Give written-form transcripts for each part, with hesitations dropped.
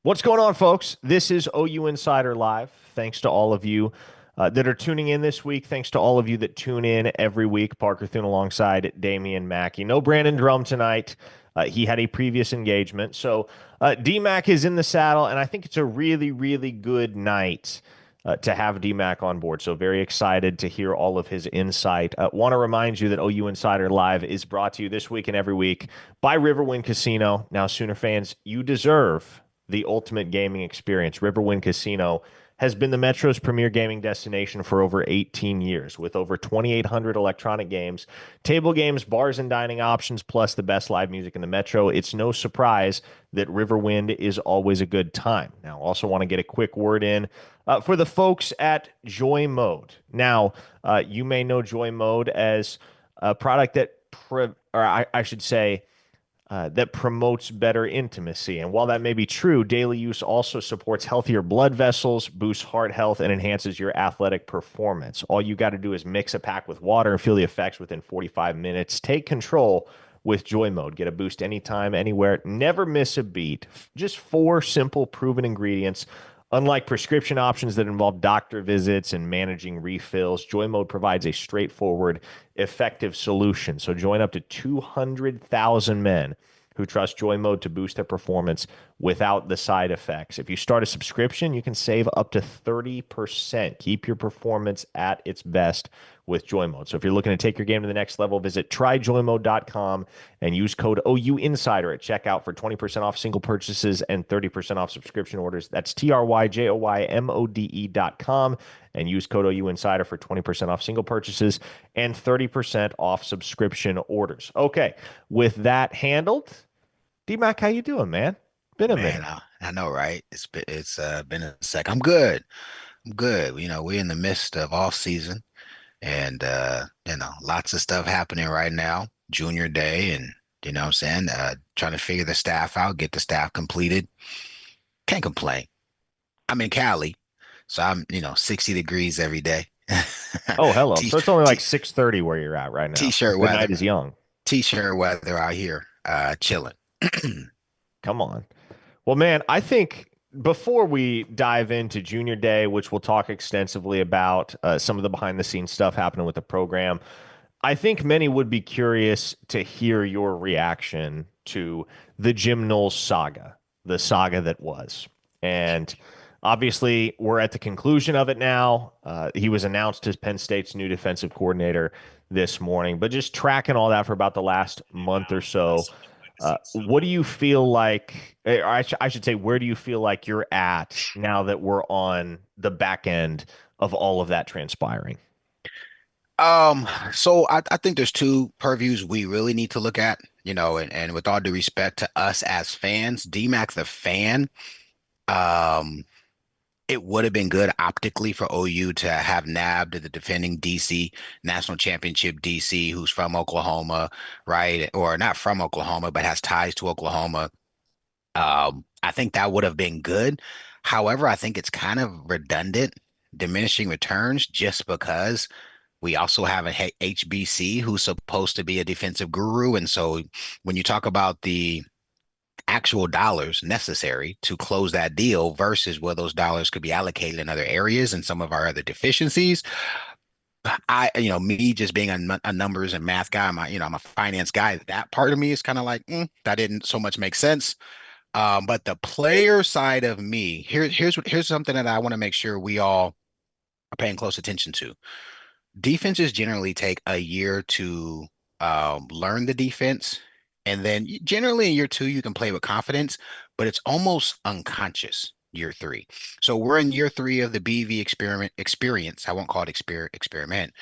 What's going on, folks? This is OU Insider Live. Thanks to all of you that are tuning in this week. Thanks to all of you that tune in every week. Parker Thune alongside Damian Mackey. No Brandon Drum tonight. He had a previous engagement. So D-Mac is in the saddle, and I think it's a really, really good night to have D-Mac on board. So very excited to hear all of his insight. Want to remind you that OU Insider Live is brought to you this week and every week by Riverwind Casino. Now, Sooner fans, you deserve the ultimate gaming experience. Riverwind Casino has been the Metro's premier gaming destination for over 18 years, with over 2,800 electronic games, table games, bars, and dining options, plus the best live music in the Metro. It's no surprise that Riverwind is always a good time. Now, also want to get a quick word in for the folks at Joy Mode. Now, you may know Joy Mode as a product that, I should say, that promotes better intimacy. And while that may be true, daily use also supports healthier blood vessels, boosts heart health, and enhances your athletic performance. All you got to do is mix a pack with water and feel the effects within 45 minutes. Take control with Joy Mode. Get a boost anytime, anywhere. Never miss a beat. Just four simple, proven ingredients. Unlike prescription options that involve doctor visits and managing refills, Joy Mode provides a straightforward, effective solution. So join up to 200,000 men who trust Joy Mode to boost their performance without the side effects. If you start a subscription, you can save up to 30%. Keep your performance at its best with Joy Mode. So if you're looking to take your game to the next level, visit tryjoymode.com and use code OU Insider at checkout for 20% off single purchases and 30% off subscription orders. That's tryjoymode.com and use code OU Insider for 20% off single purchases and 30% off subscription orders. Okay, with that handled, D-Mac, how you doing, man? Been a Man, minute. I know, right? It's been a sec. I'm good. I'm good. We're in the midst of off season and lots of stuff happening right now. Junior day and what I'm saying, trying to figure the staff out, get the staff completed. Can't complain. I'm in Cali, so I'm, 60 degrees every day. Oh, hello. T So it's only like t 6:30 where you're at right now. t-shirt The night weather. is young. T-shirt weather out here, chilling. Come on. Well, man, I think before we dive into Junior Day, which we'll talk extensively about some of the behind the scenes stuff happening with the program, I think many would be curious to hear your reaction to the Jim Knowles saga, the saga that was. And obviously, we're at the conclusion of it now. He was announced as Penn State's new defensive coordinator this morning, but just tracking all that for about the last month or so. What do you feel like, or I should say, where do you feel like you're at now that we're on the back end of all of that transpiring? So I think there's two purviews we really need to look at, and with all due respect to us as fans, DMAC the fan, um, it would have been good optically for OU to have nabbed the defending DC national championship DC, who's from Oklahoma, right? Or not from Oklahoma, but has ties to Oklahoma. I think that would have been good. However, I think it's kind of redundant, diminishing returns just because we also have a HBC who's supposed to be a defensive guru. And so when you talk about the actual dollars necessary to close that deal versus where those dollars could be allocated in other areas and some of our other deficiencies, me just being a numbers and math guy, I'm a finance guy. That part of me is kind of like, that didn't so much make sense. But the player side of me, here's something that I want to make sure we all are paying close attention to. Defenses generally take a year to learn the defense. And then generally in year two, you can play with confidence, but it's almost unconscious year three. So we're in year three of the BV experience. I won't call it experiment.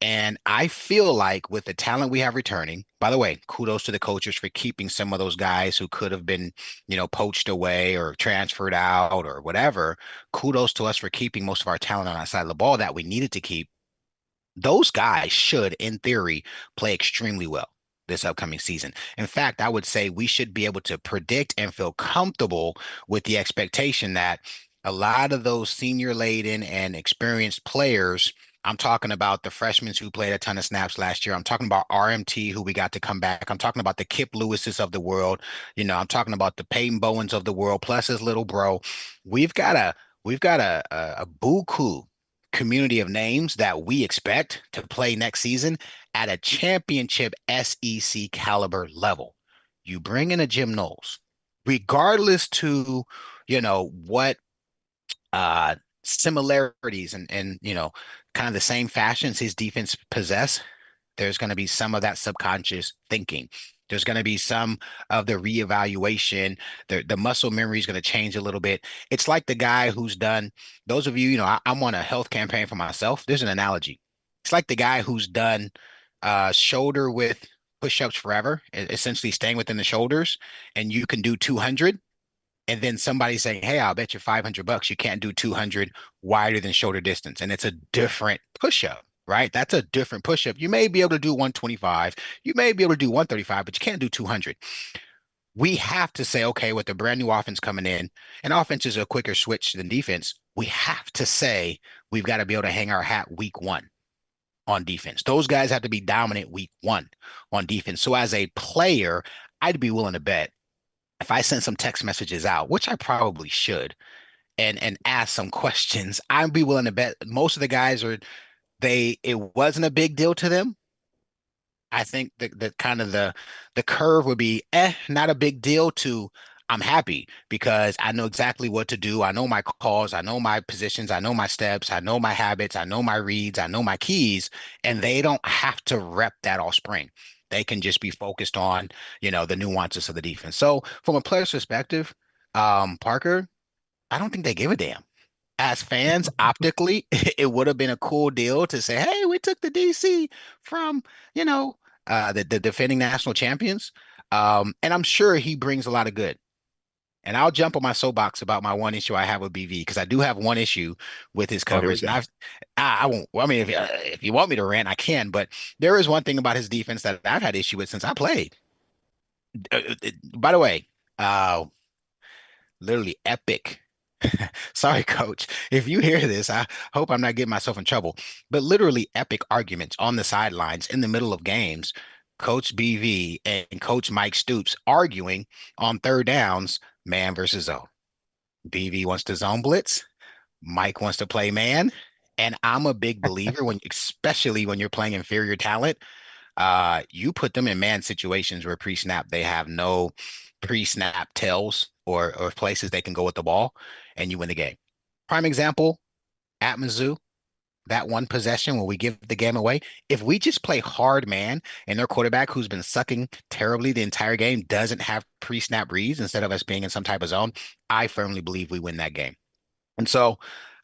And I feel like with the talent we have returning, by the way, kudos to the coaches for keeping some of those guys who could have been, poached away or transferred out or whatever. Kudos to us for keeping most of our talent on our side of the ball that we needed to keep. Those guys should, in theory, play extremely well this upcoming season. In fact, I would say we should be able to predict and feel comfortable with the expectation that a lot of those senior laden and experienced players I'm talking about the freshmen who played a ton of snaps last year. I'm talking about RMT, who we got to come back. I'm talking about the Kip Lewises of the world. I'm talking about the Peyton Bowens of the world, plus his little bro. We've got a we've got a buku community of names that we expect to play next season at a championship SEC caliber level. You bring in a Jim Knowles, regardless to, what uh similarities and kind of the same fashions his defense possess. There's going to be some of that subconscious thinking. There's going to be some of the reevaluation. The muscle memory is going to change a little bit. It's like the guy who's done, those of you, I'm on a health campaign for myself. There's an analogy. It's like the guy who's done shoulder with push-ups forever, essentially staying within the shoulders, and you can do 200, and then somebody saying, "Hey, I'll bet you $500 you can't do 200 wider than shoulder distance." And it's a different push-up, right? That's a different push-up. You may be able to do 125, you may be able to do 135, but you can't do 200. We have to say, okay, with the brand new offense coming in, and offense is a quicker switch than defense, we have to say we've got to be able to hang our hat week one on defense. Those guys have to be dominant week one on defense. So as a player, I'd be willing to bet if I send some text messages out, which I probably should, and ask some questions, I'd be willing to bet most of the guys are they it wasn't a big deal to them. I think the kind of the curve would be not a big deal to I'm happy because I know exactly what to do. I know my calls, I know my positions, I know my steps, I know my habits, I know my reads, I know my keys, and they don't have to rep that all spring. They can just be focused on, the nuances of the defense. So from a player's perspective, Parker, I don't think they give a damn. As fans, optically, it would have been a cool deal to say, "Hey, we took the DC from, you know, the defending national champions." And I'm sure he brings a lot of good. And I'll jump on my soapbox about my one issue I have with BV because I do have one issue with his Oh, here we coverage. And go. I won't. Well, I mean, if you want me to rant, I can. But there is one thing about his defense that I've had issue with since I played. By the way, uh, literally epic. Sorry, coach. If you hear this, I hope I'm not getting myself in trouble. But literally epic arguments on the sidelines in the middle of games. Coach BV and Coach Mike Stoops arguing on third downs, man versus zone. BV wants to zone blitz. Mike wants to play man. And I'm a big believer especially when you're playing inferior talent, you put them in man situations where pre-snap they have no pre-snap tells or places they can go with the ball, and you win the game. Prime example at Mizzou, that one possession where we give the game away. If we just play hard man and their quarterback who's been sucking terribly the entire game doesn't have pre-snap reads instead of us being in some type of zone, I firmly believe we win that game. And so,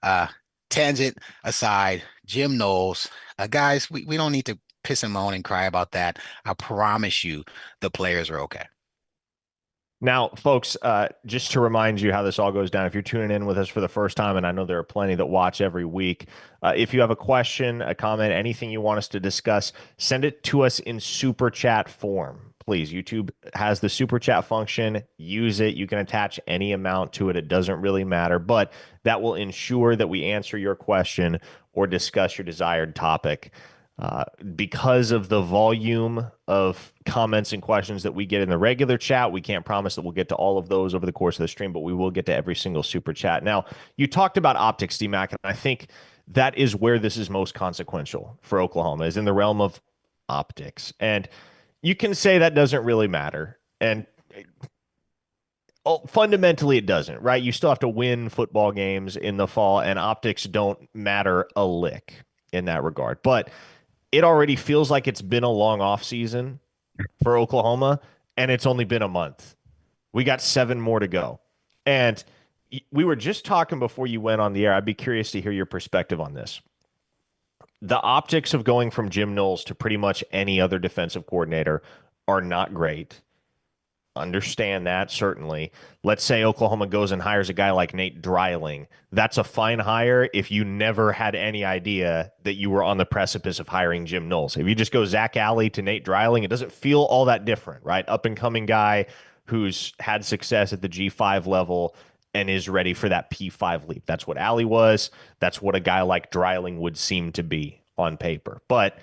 uh, tangent aside, Jim Knowles, guys, we don't need to piss and moan and cry about that. I promise you, the players are okay. Now, folks, just to remind you how this all goes down, if you're tuning in with us for the first time, and I know there are plenty that watch every week, if you have a question, a comment, anything you want us to discuss, send it to us in super chat form. Please, YouTube has the super chat function. Use it. You can attach any amount to it. It doesn't really matter, but that will ensure that we answer your question or discuss your desired topic. Because of the volume of comments and questions that we get in the regular chat, we can't promise that we'll get to all of those over the course of the stream, but we will get to every single super chat. Now, you talked about optics, D-Mac, and I think that is where this is most consequential for Oklahoma, is in the realm of optics. And you can say that doesn't really matter. And fundamentally, it doesn't, right? You still have to win football games in the fall, and optics don't matter a lick in that regard. But it already feels like it's been a long off season for Oklahoma, and it's only been a month. We got 7 more to go. And we were just talking before you went on the air. I'd be curious to hear your perspective on this. The optics of going from Jim Knowles to pretty much any other defensive coordinator are not great. Understand that, certainly. Let's say Oklahoma goes and hires a guy like Nate Dreiling. That's a fine hire if you never had any idea that you were on the precipice of hiring Jim Knowles. If you just go Zach Alley to Nate Dreiling, it doesn't feel all that different, right? Up and coming guy who's had success at the G5 level. and is ready for that P5 leap. That's what Allie was. That's what a guy like Dreiling would seem to be on paper. But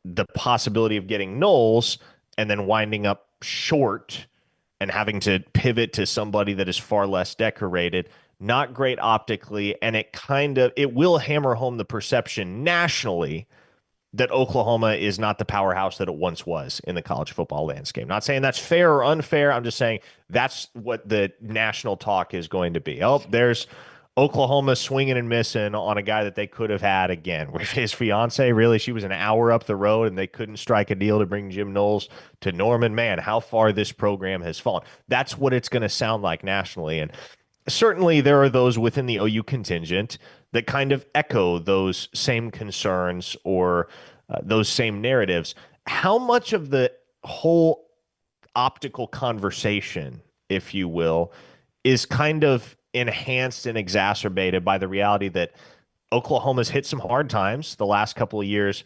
the possibility of getting Knowles and then winding up short and having to pivot to somebody that is far less decorated, not great optically, and it will hammer home the perception nationally that Oklahoma is not the powerhouse that it once was in the college football landscape. Not saying that's fair or unfair. I'm just saying that's what the national talk is going to be. Oh, there's Oklahoma swinging and missing on a guy that they could have had again. With his fiance, really, she was an hour up the road and they couldn't strike a deal to bring Jim Knowles to Norman. Man, how far this program has fallen. That's what it's going to sound like nationally. And certainly there are those within the OU contingent that kind of echo those same concerns or those same narratives. How much of the whole optical conversation, if you will, is kind of enhanced and exacerbated by the reality that Oklahoma's hit some hard times the last couple of years,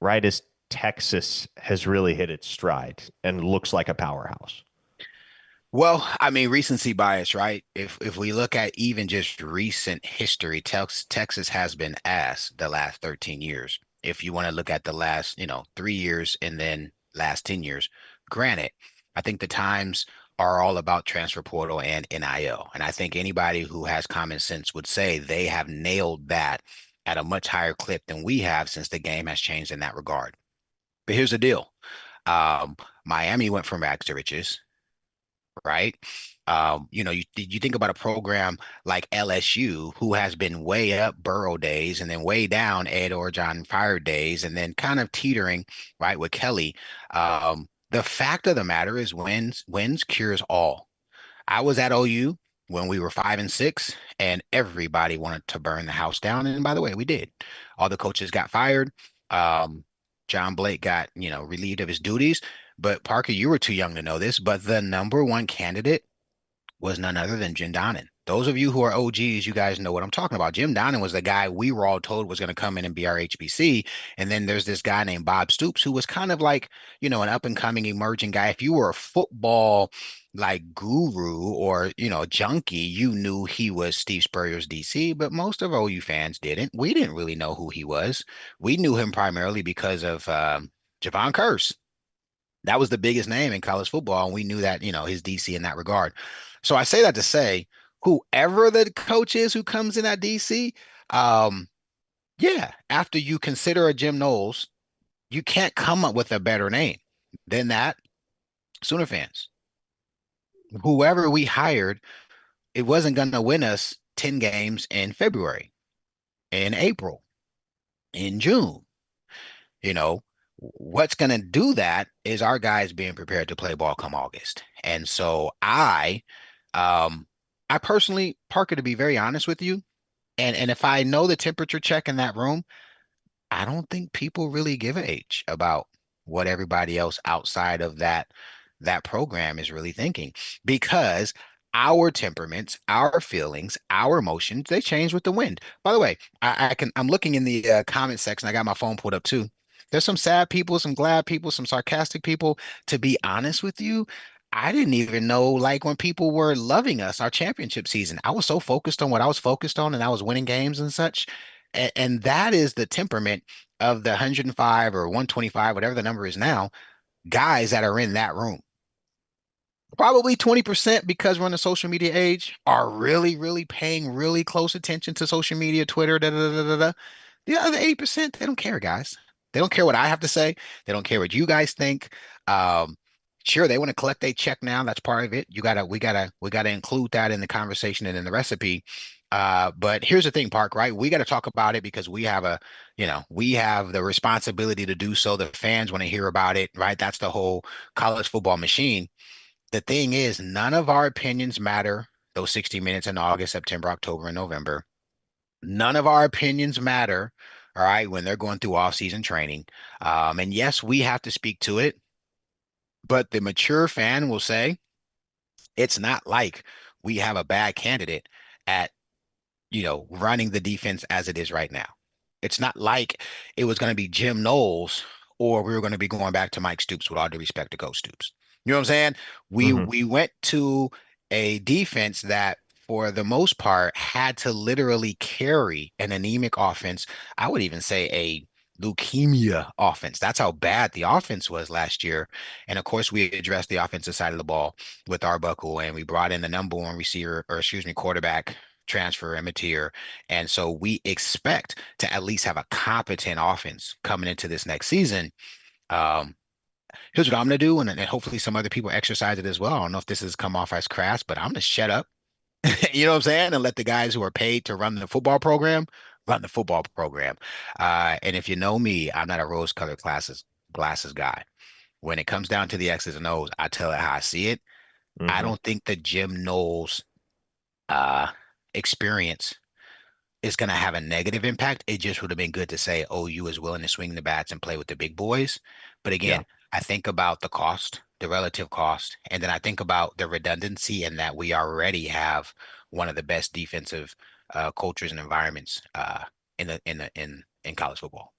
right as Texas has really hit its stride and looks like a powerhouse? Well, I mean, recency bias, right? If we look at even just recent history, Texas has been ass the last 13 years. If you want to look at the last, 3 years and then last 10 years, granted, I think the times are all about transfer portal and NIL. And I think anybody who has common sense would say they have nailed that at a much higher clip than we have since the game has changed in that regard. But here's the deal. Um, Miami went from rags to riches, right? You think about a program like LSU, who has been way up Burrow days and then way down Ed Orgeron Fire days, and then kind of teetering, right, with Kelly. The fact of the matter is wins cures all. I was at OU when we were 5-6, and everybody wanted to burn the house down. And by the way, we did. All the coaches got fired. Um, John Blake got, relieved of his duties. But Parker, you were too young to know this, but the number one candidate was none other than Jim Donnan. Those of you who are OGs, you guys know what I'm talking about. Jim Donnan was the guy we were all told was going to come in and be our HBC. And then there's this guy named Bob Stoops, who was kind of like, an up and coming emerging guy. If you were a football like guru or, junkie, you knew he was Steve Spurrier's DC, but most of OU fans didn't. We didn't really know who he was. We knew him primarily because of Javon Curse. That was the biggest name in college football, and we knew that, his DC in that regard. So I say that to say, whoever the coach is who comes in at DC, um, yeah, after you consider a Jim Knowles, you can't come up with a better name than that. Sooner fans, whoever we hired, it wasn't going to win us 10 games in February, in April, in June. You know, what's going to do that is our guys being prepared to play ball come August. And so um, I personally, Parker, to be very honest with you, and if I know the temperature check in that room, I don't think people really give a H about what everybody else outside of that program is really thinking, because our temperaments, our feelings, our emotions, they change with the wind. By the way, I'm looking in the comment section. I got my phone pulled up too. There's some sad people, some glad people, some sarcastic people. To be honest with you, I didn't even know, like, when people were loving us our championship season. I was so focused on what I was focused on, and I was winning games and such. And that is the temperament of the 105 or 125, whatever the number is now, guys that are in that room. Probably 20%, because we're in the social media age, are really, really paying really close attention to social media, Twitter, da da da da da. The other 80%, they don't care, guys. They don't care what I have to say. They don't care what you guys think. Um, sure, they want to collect a check now. That's part of it. We gotta include that in the conversation and in the recipe. But here's the thing, Park, right? We got to talk about it because we have the responsibility to do so. The fans want to hear about it, right? That's the whole college football machine. The thing is, none of our opinions matter those 60 minutes in August, September, October, and November. None of our opinions matter, all right, when they're going through off-season training. And yes, we have to speak to it, but the mature fan will say it's not like we have a bad candidate at, running the defense as it is right now. It's not like it was going to be Jim Knowles or we were going to be going back to Mike Stoops, with all due respect to Coach Stoops. You know what I'm saying? We Mm-hmm. we went to a defense that for the most part, had to literally carry an anemic offense. I would even say a leukemia offense. That's how bad the offense was last year. And of course, we addressed the offensive side of the ball with Arbuckle, and we brought in the number one receiver, or excuse me, quarterback transfer Emmetier. And so we expect to at least have a competent offense coming into this next season. Um, Here's what I'm gonna do, and hopefully some other people exercise it as well. I don't know if this has come off as crass, but I'm gonna shut up. You know what I'm saying? And let the guys who are paid to run the football program run the football program. And if you know me, I'm not a rose-colored glasses guy. When it comes down to the X's and O's, I tell it how I see it. I Hmm. don't think the Jim Knowles uh experience is going to have a negative impact. It just would have been good to say OU is willing to swing the bats and play with the big boys. But Yeah. again, I think about the cost, the relative cost, and then I think about the redundancy in that we already have one of the best defensive cultures and environments in college football.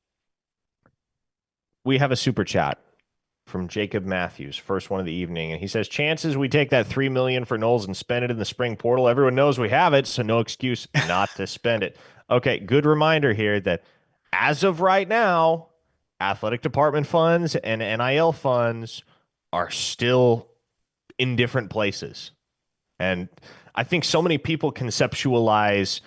We have a super chat from Jacob Matthews, first one of the evening, and he says, "Chances we take that 3 million for Knowles and spend it in the spring portal. Everyone knows we have it, so no excuse not to spend it." Okay, good reminder here that as of right now, athletic department funds and NIL funds are still in different places. And I think so many people conceptualize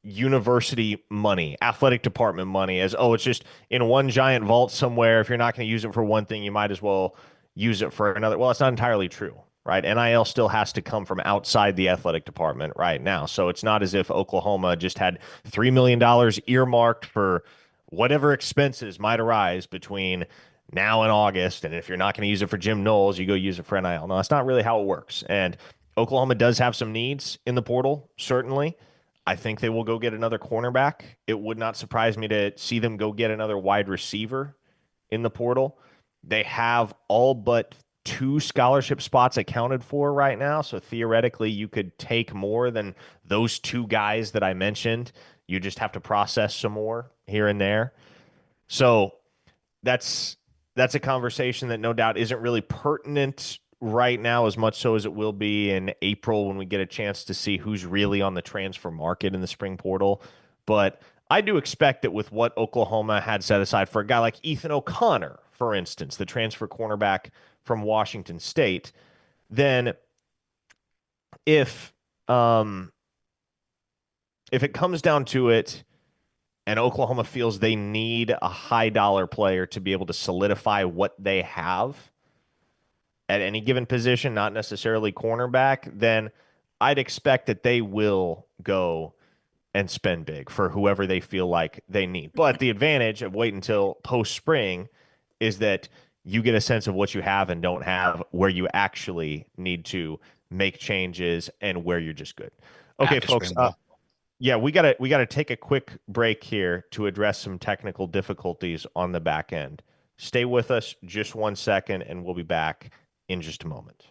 university money, athletic department money as, oh, it's just in one giant vault somewhere. If you're not going to use it for one thing, you might as well use it for another. Well, it's not entirely true, right? NIL still has to come from outside the athletic department right now. So it's not as if Oklahoma just had $3 million earmarked for whatever expenses might arise between now and August. And if you're not going to use it for Jim Knowles, you go use it for NIL. No, that's not really how it works. And Oklahoma does have some needs in the portal, certainly. I think they will go get another cornerback. It would not surprise me to see them go get another wide receiver in the portal. They have all but two scholarship spots accounted for right now. So theoretically, you could take more than those two guys that I mentioned. You just have to process some more here and there. So that's that's a conversation that no doubt isn't really pertinent right now as much so as it will be in April when we get a chance to see who's really on the transfer market in the spring portal. But I do expect that with what Oklahoma had set aside for a guy like Ethan O'Connor, for instance, the transfer cornerback from Washington State, then if um if it comes down to it and Oklahoma feels they need a high dollar player to be able to solidify what they have at any given position, not necessarily cornerback, then I'd expect that they will go and spend big for whoever they feel like they need. But the advantage of wait until post spring is that you get a sense of what you have and don't have, where you actually need to make changes and where you're just good. Okay, After folks. spring ball. Yeah, we gotta take a quick break here to address some technical difficulties on the back end. Stay with us just 1 second, and we'll be back in just a moment.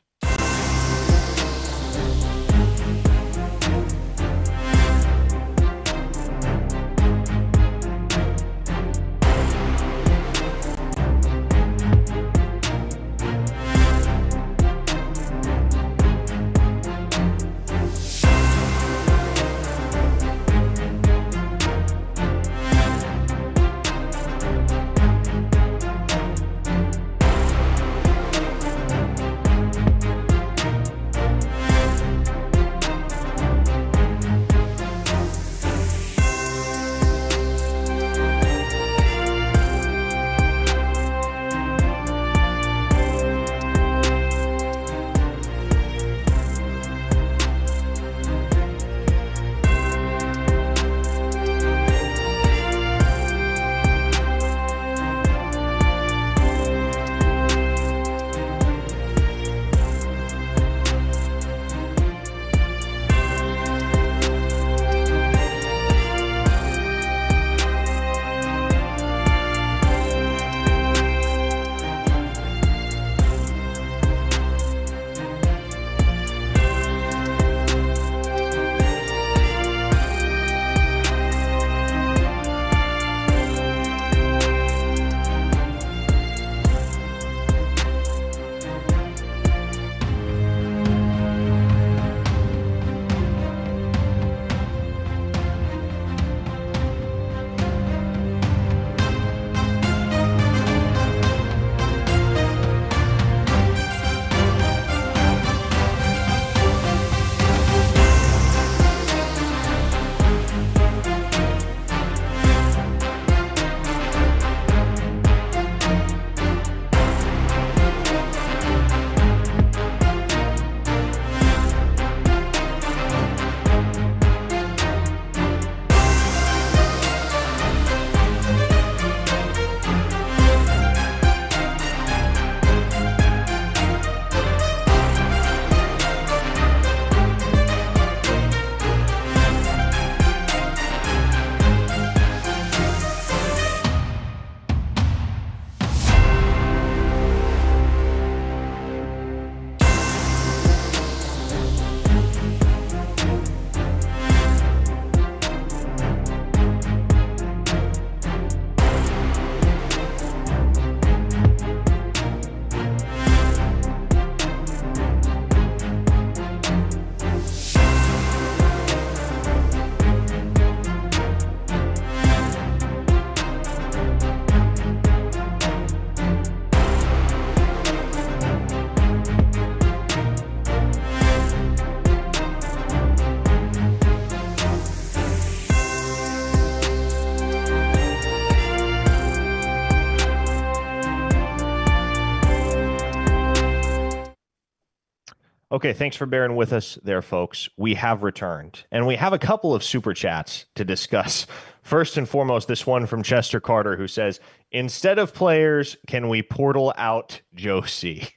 Okay, thanks for bearing with us there, folks. We have returned, and we have a couple of super chats to discuss. First and foremost, this one from Chester Carter, who says, instead of players, can we portal out Joe C?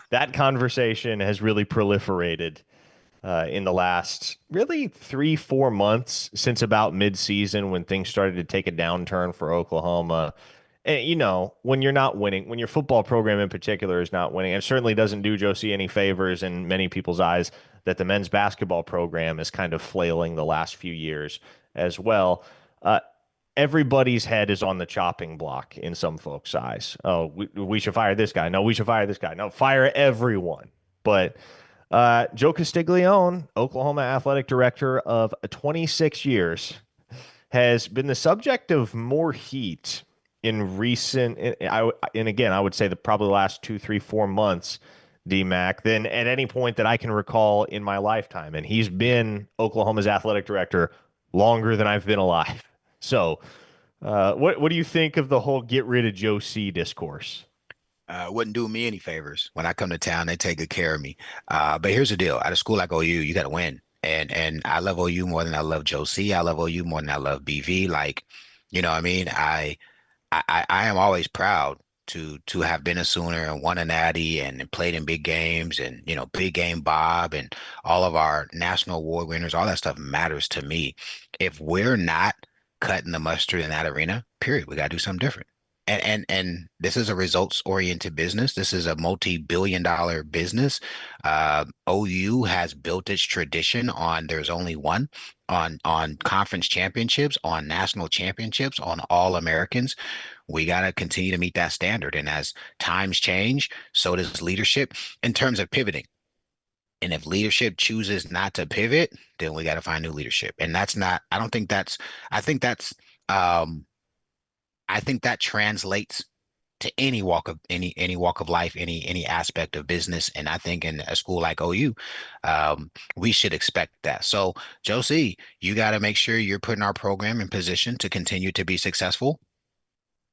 That conversation has really proliferated in the last really 3, 4 months since about mid-season when things started to take a downturn for Oklahoma. And, when you're not winning, when your football program in particular is not winning, it certainly doesn't do Josie any favors in many people's eyes that the men's basketball program is kind of flailing the last few years as well. Uh, Everybody's head is on the chopping block in some folks' eyes. Oh, we should fire this guy. No, we should fire this guy. No, fire everyone. But Joe Castiglione, Oklahoma athletic director of 26 years, has been the subject of more heat in recent, and again, I would say the probably the last 2, 3, 4 months, DMAC, than at any point that I can recall in my lifetime. And he's been Oklahoma's athletic director longer than I've been alive. So, what do you think of the whole get rid of Joe C discourse? Wouldn't do me any favors. When I come to town, they take good care of me. But here's the deal: at a school like OU, you got to win. And I love OU more than I love Joe C. I love OU more than I love BV. Like, you know what I mean? I am always proud to have been a Sooner and won a Natty and played in big games and big game Bob and all of our national award winners. All that stuff matters to me. If we're not cutting the mustard in that arena, period, we got to do something different. And this is a results oriented business. This is a multi-billion dollar business. OU has built its tradition on there's only one on conference championships, on national championships, on all Americans. We got to continue to meet that standard. And as times change, so does leadership in terms of pivoting. And if leadership chooses not to pivot, then we got to find new leadership. And that's not, I don't think that's, I think that's, um, I think that translates to any walk of life, any aspect of business. And I think in a school like OU, we should expect that. So Josie, you got to make sure you're putting our program in position to continue to be successful.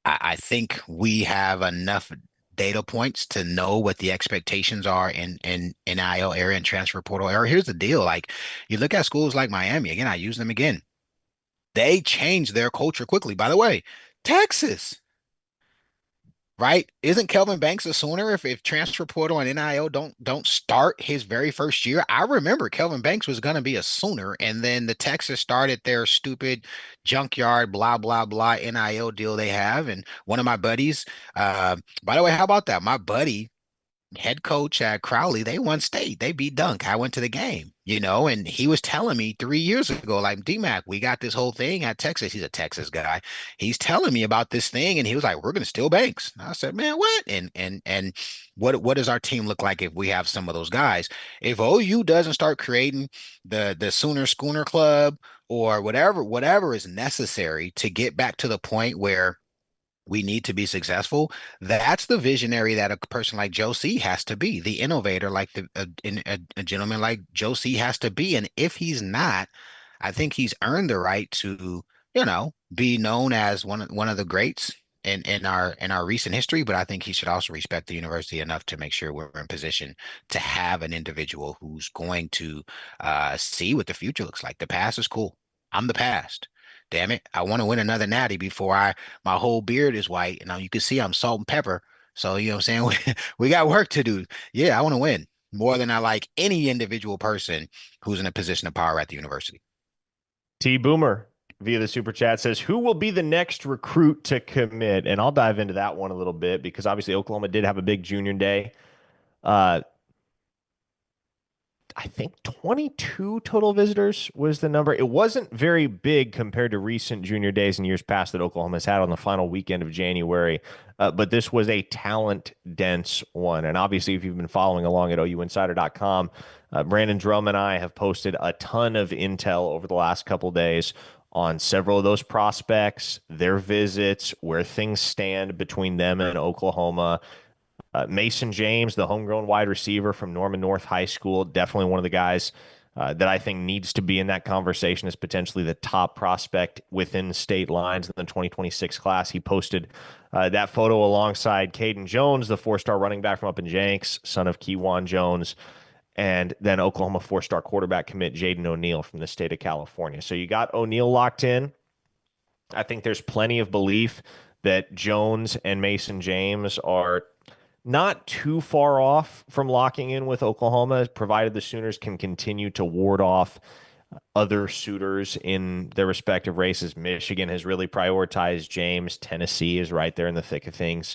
I think we have enough data points to know what the expectations are in NIL area and transfer portal area. Here's the deal: like you look at schools like Miami, again, I use them again. They changed their culture quickly. By the way, Texas, right? Isn't Kelvin Banks a Sooner if transfer portal and NIL don't start his very first year? I remember Kelvin Banks was going to be a Sooner, and then the Texas started their stupid junkyard blah blah blah NIL deal they have. And one of my buddies, by the way, how about that? My buddy head coach at Crowley, they won state. They beat Dunk. I went to the game, and he was telling me 3 years ago, like, DMAC, we got this whole thing at Texas. He's a Texas guy. He's telling me about this thing, and he was like, we're gonna steal Banks. And I said, man, what? And what does our team look like if we have some of those guys? If OU doesn't start creating the Sooner Schooner Club or whatever is necessary to get back to the point where we need to be successful. That's the visionary that a person like Joe C has to be, the innovator, like a gentleman like Joe C has to be. And if he's not, I think he's earned the right to, be known as one of the greats in our recent history. But I think he should also respect the university enough to make sure we're in position to have an individual who's going to see what the future looks like. The past is cool. I'm the past. Damn it. I want to win another natty before my whole beard is white. And now you can see I'm salt and pepper. So, you know what I'm saying? We got work to do. Yeah, I want to win more than I like any individual person who's in a position of power at the university. T Boomer via the super chat says, who will be the next recruit to commit? And I'll dive into that one a little bit because obviously Oklahoma did have a big junior day. Uh, I think 22 total visitors was the number. It wasn't very big compared to recent junior days and years past that Oklahoma's had on the final weekend of January. But this was a talent dense one. And obviously, if you've been following along at OUinsider.com, Brandon Drum and I have posted a ton of intel over the last couple days on several of those prospects, their visits, where things stand between them and Oklahoma. Mason James, the homegrown wide receiver from Norman North High School, definitely one of the guys that I think needs to be in that conversation as potentially the top prospect within state lines in the 2026 class. He posted that photo alongside Caden Jones, the four-star running back from up in Jenks, son of Keywan Jones. and then Oklahoma four-star quarterback commit Jaden O'Neal from the state of California. So you got O'Neal locked in. I think there's plenty of belief that Jones and Mason James are not too far off from locking in with Oklahoma, provided the Sooners can continue to ward off other suitors in their respective races. Michigan has really prioritized James. Tennessee is right there in the thick of things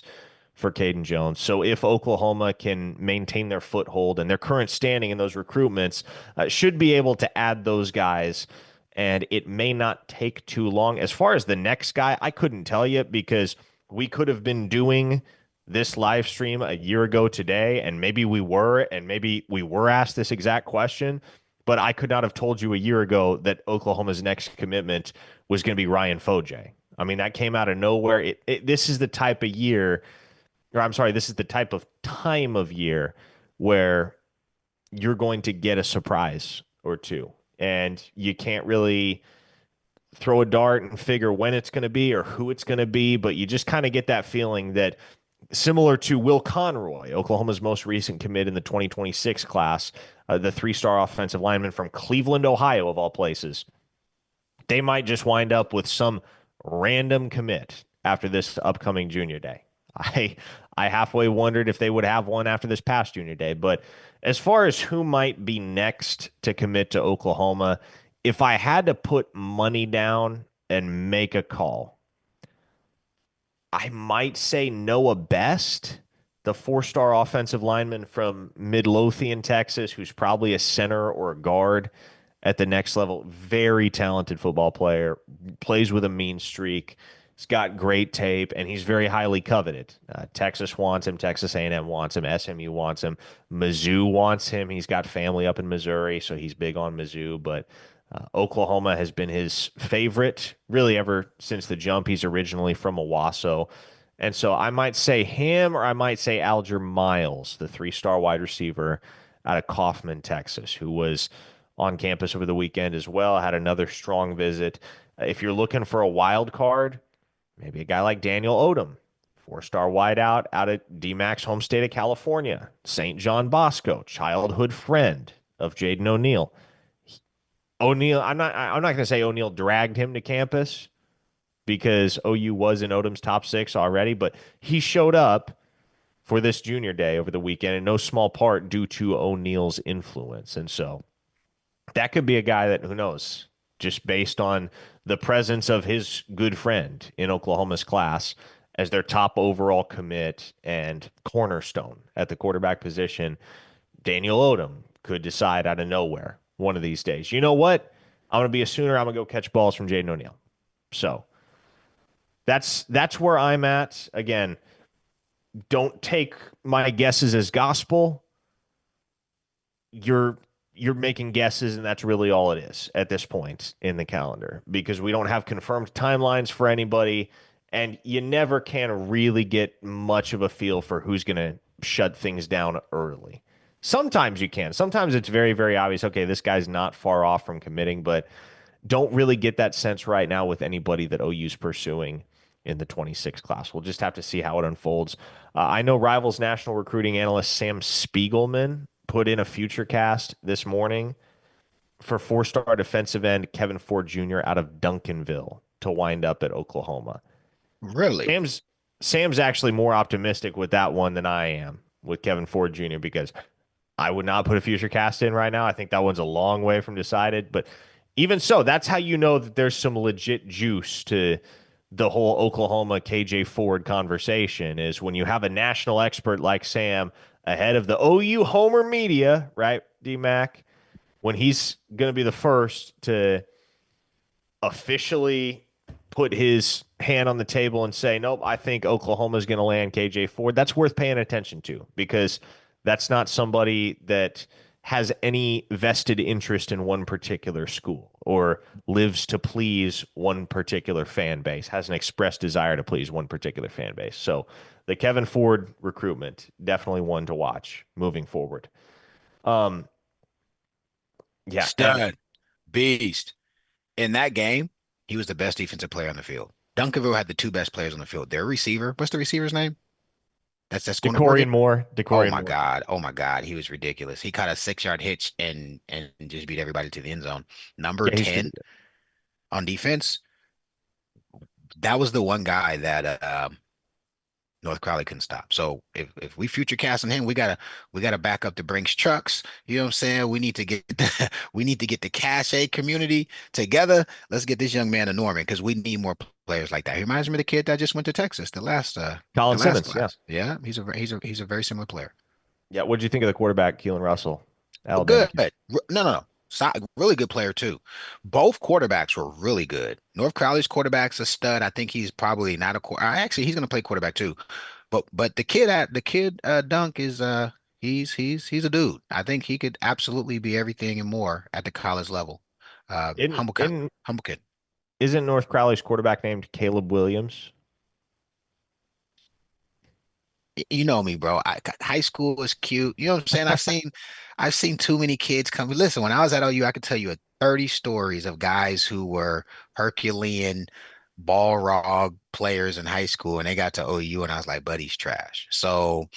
for Caden Jones. So if Oklahoma can maintain their foothold and their current standing in those recruitments, should be able to add those guys. And it may not take too long. As far as the next guy, I couldn't tell you because we could have been doing this live stream a year ago today, and maybe we were, and maybe we were asked this exact question, but I could not have told you a year ago that Oklahoma's next commitment was going to be Ryan Foje. I mean, that came out of nowhere. This is the type of year, or I'm sorry, this is the type of time of year where you're going to get a surprise or two, and you can't really throw a dart and figure when it's going to be or who it's going to be, but you just kind of get that feeling that similar to Will Conroy, Oklahoma's most recent commit in the 2026 class, the three-star offensive lineman from Cleveland, Ohio, of all places. They might just wind up with some random commit after this upcoming junior day. I I halfway wondered if they would have one after this past junior day. But as far as who might be next to commit to Oklahoma, if I had to put money down and make a call, I might say Noah Best, the four-star offensive lineman from Midlothian, Texas, who's probably a center or a guard at the next level. Very talented football player, plays with a mean streak. He's got great tape, and he's very highly coveted. Texas wants him. Texas A&M wants him. SMU wants him. Mizzou wants him. He's got family up in Missouri, so he's big on Mizzou. But Oklahoma has been his favorite really ever since the jump. He's originally from Owasso. And so I might say him or I might say Alger Miles, the three-star wide receiver out of Kaufman, Texas, who was on campus over the weekend as well, had another strong visit. If you're looking for a wild card, maybe a guy like Daniel Odom, four-star wideout out of D-Mac's home state of California, St. John Bosco, childhood friend of Jaden O'Neal. O'Neal, I'm not going to say O'Neal dragged him to campus because OU was in Odom's top six already, but he showed up for this junior day over the weekend in no small part due to O'Neal's influence. And so that could be a guy that, who knows, just based on the presence of his good friend in Oklahoma's class as their top overall commit and cornerstone at the quarterback position, Daniel Odom could decide out of nowhere one of these days. You know what? I'm going to be a Sooner. I'm going to go catch balls from Jaden O'Neal. So that's where I'm at. Again, don't take my guesses as gospel. You're making guesses, and that's really all it is at this point in the calendar because we don't have confirmed timelines for anybody, and you never can really get much of a feel for who's going to shut things down early. Sometimes you can. Sometimes it's very, very obvious. Okay, this guy's not far off from committing, but don't really get that sense right now with anybody that OU's pursuing in the 26 class. We'll just have to see how it unfolds. I know Rivals national recruiting analyst Sam Spiegelman put in a future cast this morning for four-star defensive end Kevin Ford Jr. out of Duncanville to wind up at Oklahoma. Really? Sam's actually more optimistic with that one than I am with Kevin Ford Jr. because I would not put a future cast in right now. I think that one's a long way from decided, but even so, that's how you know that there's some legit juice to the whole Oklahoma KJ Ford conversation is when you have a national expert like Sam ahead of the OU Homer media, right, D-Mac, when he's going to be the first to officially put his hand on the table and say, nope, I think Oklahoma's going to land KJ Ford. That's worth paying attention to because that's not somebody that has any vested interest in one particular school or lives to please one particular fan base, has an expressed desire to please one particular fan base. So the Kevin Ford recruitment, definitely one to watch moving forward. Um, yeah, and Stud, beast. In that game, he was the best defensive player on the field. Duncanville had the two best players on the field. Their receiver, what's the receiver's name? That's going to Oregon. Decorian Moore. Oh Decorian my Moore. God. Oh my God. He was ridiculous. He caught a 6 yard hitch and just beat everybody to the end zone. Number Yeah, he's really 10 good. on defense. That was the one guy that North Crowley couldn't stop. So if we future casting him, we gotta back up the Brinks trucks. You know what I'm saying? We need to get we need to get the Cache community together. Let's get this young man to Norman because we need more players like that. He reminds me of the kid that just went to Texas, the Colin last Simmons. Yeah. class. Yeah, he's a very similar player. Yeah. What did you think of the quarterback, Keelan Russell, Alabama Good. kid? No, no, no. Really good player too. Both quarterbacks were really good. North Crowley's quarterback's a stud. I think he's probably not a quarter. Actually, he's going to play quarterback too. But the kid Dunk is he's a dude. I think he could absolutely be everything and more at the college level. In in Humble kid. isn't North Crowley's quarterback named Caleb Williams? You know me, bro. High school is cute. You know what I'm saying? I've seen too many kids come. Listen, when I was at OU, I could tell you 30 stories of guys who were Herculean ball rog players in high school, and they got to OU, and I was like, buddy's trash. So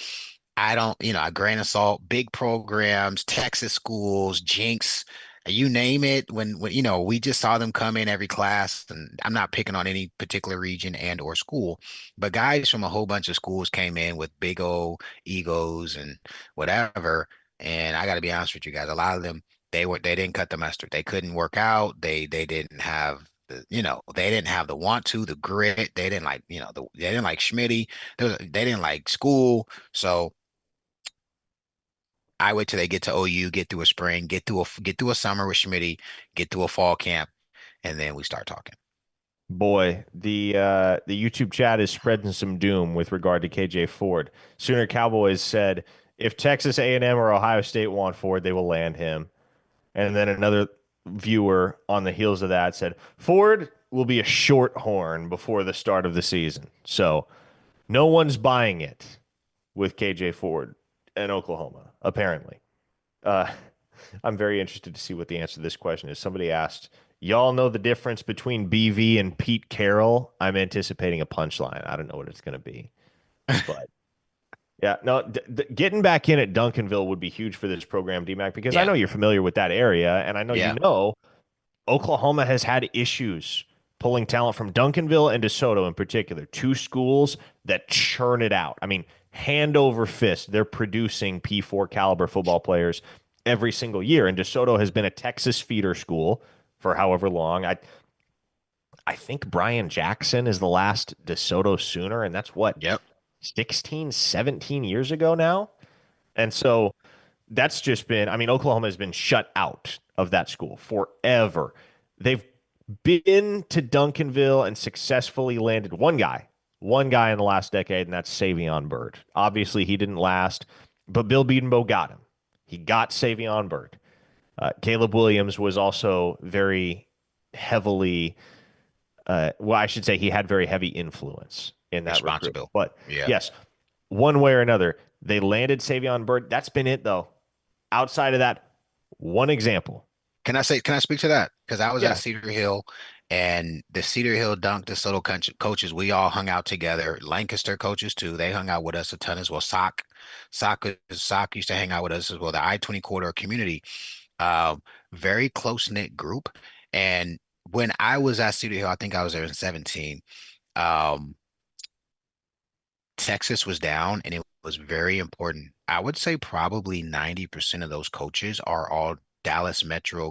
I don't, a grain of salt, big programs, Texas schools, Jinx, you name it. When we just saw them come in every class, and I'm not picking on any particular region and or school, but guys from a whole bunch of schools came in with big old egos and whatever. And I got to be honest with you guys, a lot of them, they didn't cut the mustard. They couldn't work out. They didn't have they didn't have the want to, the grit. They didn't like, they didn't like Schmitty. They didn't like school. So I wait till they get to OU, get through a spring, get through a summer with Schmitty, get through a fall camp, and then we start talking. Boy, the YouTube chat is spreading some doom with regard to KJ Ford. Sooner Cowboys said if Texas A&M or Ohio State want Ford, they will land him. And then another viewer on the heels of that said Ford will be a short horn before the start of the season. So no one's buying it with KJ Ford in Oklahoma, apparently. Uh, I'm very interested to see what the answer to this question is. Somebody asked, y'all know the difference between BV and Pete Carroll? I'm anticipating a punchline. I don't know what it's going to be. But yeah, no, getting back in at Duncanville would be huge for this program, DMAC, because I Yeah, know you're familiar with that area. And I know yeah, Oklahoma has had issues pulling talent from Duncanville and DeSoto in particular, two schools that churn it out. I mean, hand over fist, they're producing P4 caliber football players every single year. And DeSoto has been a Texas feeder school for however long. I think Brian Jackson is the last DeSoto Sooner, and that's what, yep. 16, 17 years ago now? And so that's just been, I mean, Oklahoma has been shut out of that school forever. They've been to Duncanville and successfully landed one guy in the last decade, and that's Savion Byrd. Obviously, he didn't last, but Bill Bedenbaugh got him. He got Savion Byrd. Caleb Williams was also very heavily, well, I should say he had very heavy influence in that recruitment. Responsible. But Yeah. yes, one way or another, they landed Savion Byrd. That's been it, though. Outside of that, one example. Can I speak to that? Because I was at Yeah. Cedar Hill and the Cedar Hill Dunk DeSoto coaches, we all hung out together. Lancaster coaches too. They hung out with us a ton as well. Sock used to hang out with us as well. The I-20 corridor community, very close-knit group. And when I was at Cedar Hill, I think I was there in 17. Um, Texas was down, and it was very important. I would say probably 90% of those coaches are all Dallas Metro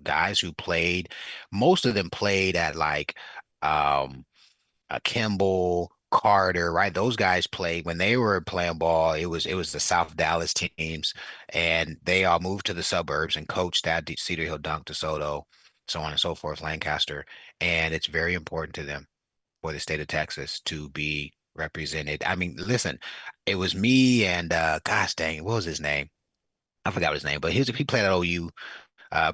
guys who played. Most of them played at like um Kimball, Carter, right? Those guys played when they were playing ball. It was the South Dallas teams, and they all moved to the suburbs and coached at Cedar Hill, Dunk, DeSoto, so on and so forth, Lancaster, and it's very important to them for the state of Texas to be represented. I mean, listen, it was me and gosh dang, what was his name? I forgot his name, but he played at OU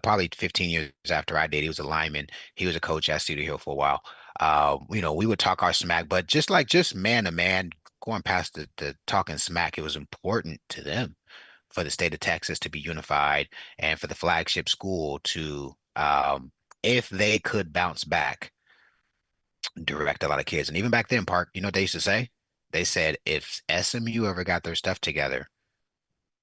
probably 15 years after I did. He was a lineman. He was a coach at Cedar Hill for a while. We would talk our smack, but just man to man, going past the talking smack, it was important to them for the state of Texas to be unified and for the flagship school to, if they could bounce back, direct a lot of kids. And even back then, Park, you know what they used to say? They said if SMU ever got their stuff together,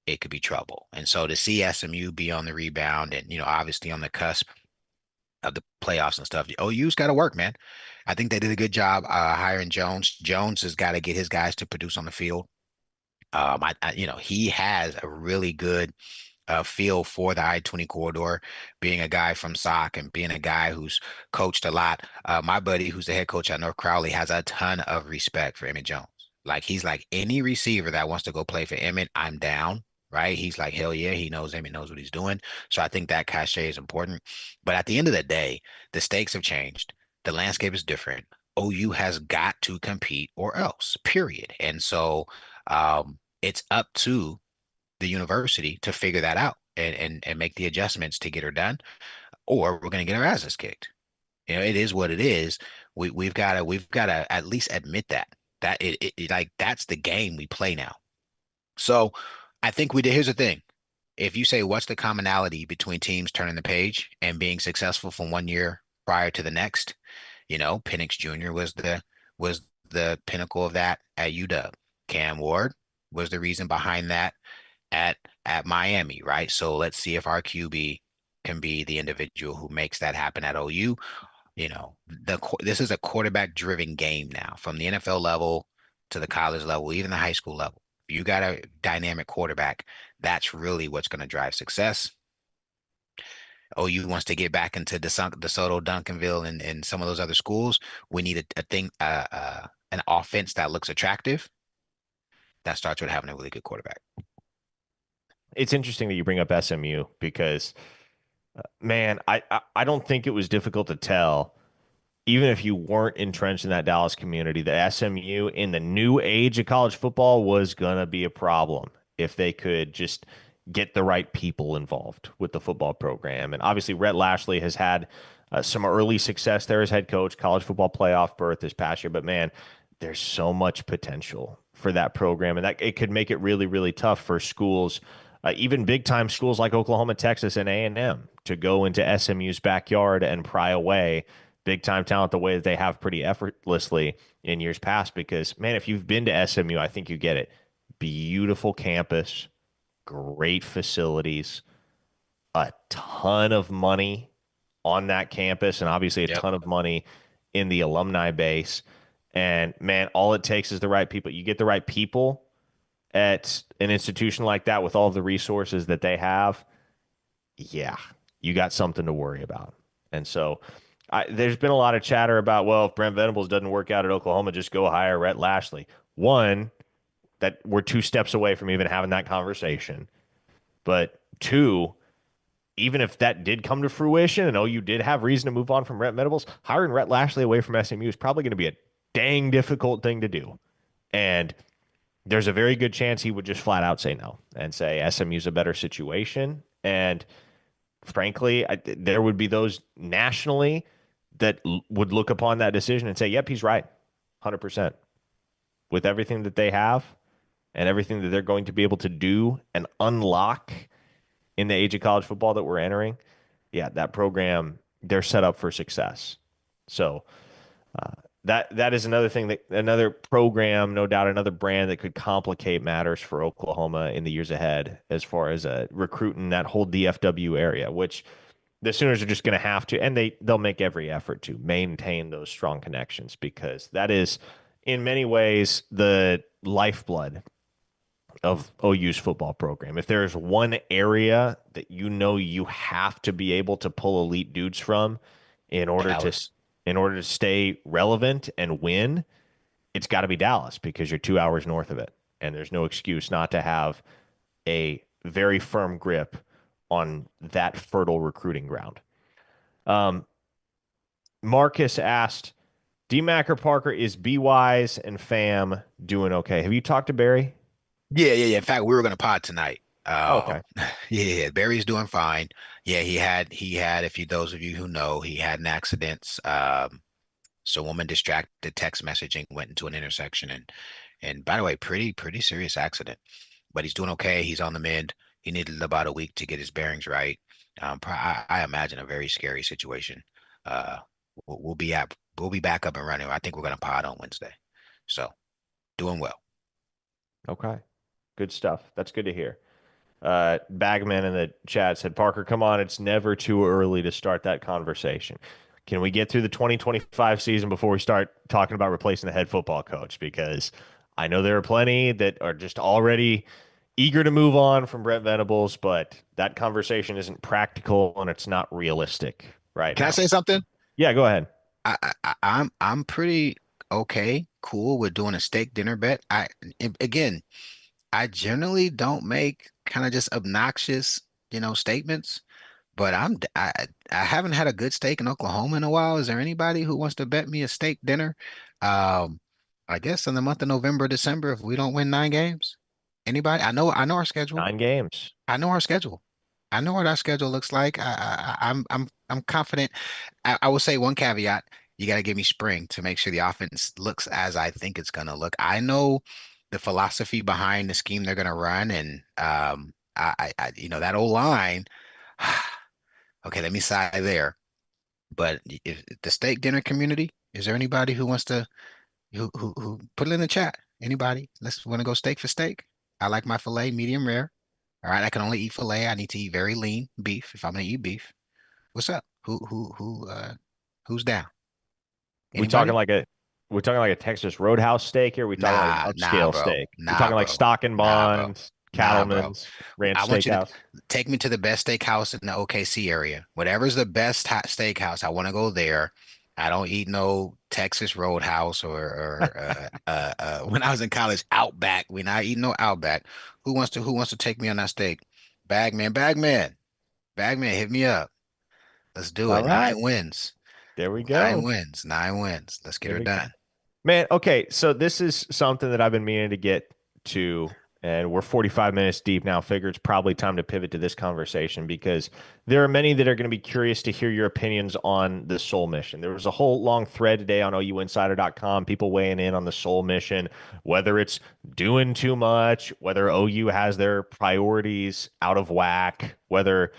it could be trouble. And so to see SMU be on the rebound and, obviously on the cusp of the playoffs and stuff, OU's got to work, man. I think they did a good job hiring Jones. Jones has got to get his guys to produce on the field. He has a really good feel for the I-20 corridor, being a guy from SOC and being a guy who's coached a lot. My buddy, who's the head coach at North Crowley, has a ton of respect for Emmett Jones. Like he's like any receiver that wants to go play for Emmett, I'm down. Right? He's like, hell yeah, he knows Emmett knows what he's doing. So I think that cachet is important. But at the end of the day, the stakes have changed. The landscape is different. OU has got to compete or else, period. And so it's up to the university to figure that out and make the adjustments to get her done, or we're going to get our asses kicked. It is what it is. We've got to at least admit that like that's the game we play now. So I think we did. Here's the thing. If you say what's the commonality between teams turning the page and being successful from one year prior to the next, Penix Jr. was the pinnacle of that at UW. Cam Ward was the reason behind that at at Miami, right? So let's see if our QB can be the individual who makes that happen at OU. This is a quarterback driven game now, from the NFL level to the college level, even the high school level. If you got a dynamic quarterback, that's really what's going to drive success. OU wants to get back into DeSoto, Duncanville, and some of those other schools. We need an offense that looks attractive. That starts with having a really good quarterback. It's interesting that you bring up SMU because, man, I don't think it was difficult to tell, even if you weren't entrenched in that Dallas community, that SMU in the new age of college football was going to be a problem if they could just get the right people involved with the football program. And obviously, Rhett Lashley has had some early success there as head coach, college football playoff berth this past year. But man, there's so much potential for that program, and that it could make it really, really tough for schools, even big time schools like Oklahoma, Texas, and A&M to go into SMU's backyard and pry away big time talent the way that they have pretty effortlessly in years past. Because man, if you've been to SMU, I think you get it. Beautiful campus, great facilities, a ton of money on that campus, and obviously a Yep. ton of money in the alumni base. And man, all it takes is the right people. You get the right people at an institution like that with all of the resources that they have. Yeah, you got something to worry about. And so there's been a lot of chatter about, well, if Brent Venables doesn't work out at Oklahoma, just go hire Rhett Lashley. One, that we're two steps away from even having that conversation. But two, even if that did come to fruition and OU did have reason to move on from Rhett Venables, hiring Rhett Lashley away from SMU is probably going to be a dang difficult thing to do. And there's a very good chance he would just flat out say no and say SMU's a better situation. And frankly, there would be those nationally that would look upon that decision and say, yep, he's right, 100%. With everything that they have and everything that they're going to be able to do and unlock in the age of college football that we're entering, yeah, that program, they're set up for success. So that is another thing, that another program, no doubt, another brand that could complicate matters for Oklahoma in the years ahead as far as recruiting that whole DFW area, which the Sooners are just going to have to, and they'll make every effort to maintain those strong connections, because that is in many ways the lifeblood of OU's football program. If there's one area that you have to be able to pull elite dudes from in order to Dallas. stay relevant and win, it's got to be Dallas, because you're 2 hours north of it, and there's no excuse not to have a very firm grip on that fertile recruiting ground. Um, Marcus asked, D-Mac or Parker, is B Wise and Fam doing okay? Have you talked to Barry? Yeah, yeah, yeah. In fact, we were gonna pod tonight. Oh, okay. Yeah, Barry's doing fine. Yeah, he had, if you those of you who know, he had an accident. So a woman distracted text messaging, went into an intersection, and by the way, pretty serious accident. But he's doing okay. He's on the mend. He needed about a week to get his bearings right. I imagine a very scary situation. Uh, we'll be back up and running. I think we're gonna pod on Wednesday. So. doing well. Okay. Good stuff. That's good to hear. Bagman in the chat said, Parker, come on. It's never too early to start that conversation. Can we get through the 2025 season before we start talking about replacing the head football coach? Because I know there are plenty that are just already eager to move on from Brent Venables, but that conversation isn't practical and it's not realistic right Can I now. say something? Yeah, go ahead. I'm pretty okay, cool with doing a steak dinner bet. Again, I generally don't make kind of just obnoxious, statements. But I haven't had a good steak in Oklahoma in a while. Is there anybody who wants to bet me a steak dinner? Um, I guess in the month of November, December, if we don't win 9 games. Anybody? I know our schedule. 9 games. I know our schedule. I know what our schedule looks like. I'm confident. I will say one caveat. You got to give me spring to make sure the offense looks as I think it's going to look. I know the philosophy behind the scheme they're going to run, and that old line. Okay, let me sigh there. But if the steak dinner community, is there anybody who wants to who put it in the chat? Anybody? Let's want to go steak for steak. I like my filet medium rare. All right, I can only eat filet. I need to eat very lean beef if I'm gonna eat beef. What's up? Who's down? We talking Anybody? like a we talking like a Texas Roadhouse steak here? We talking like an Nah, upscale bro. steak? We Nah, talking like bro. Stock and Nah, bro. Bonds, Nah, bro. Cattleman's, Ranch I want you to Steakhouse? take me to the best steakhouse in the OKC area. Whatever's the best hot steakhouse, I want to go there. I don't eat no Texas Roadhouse or when I was in college, Outback. We're not eating no Outback. Who wants to take me on that steak? Bagman, hit me up. Let's do All it. right, 9 wins. there we Nine go. wins. 9 wins. Let's get There her we go. done. Man, okay, so this is something that I've been meaning to get to, and we're 45 minutes deep now. Figure it's probably time to pivot to this conversation because there are many that are going to be curious to hear your opinions on the Soul mission. There was a whole long thread today on OUinsider.com, people weighing in on the Soul mission, whether it's doing too much, whether OU has their priorities out of whack, whether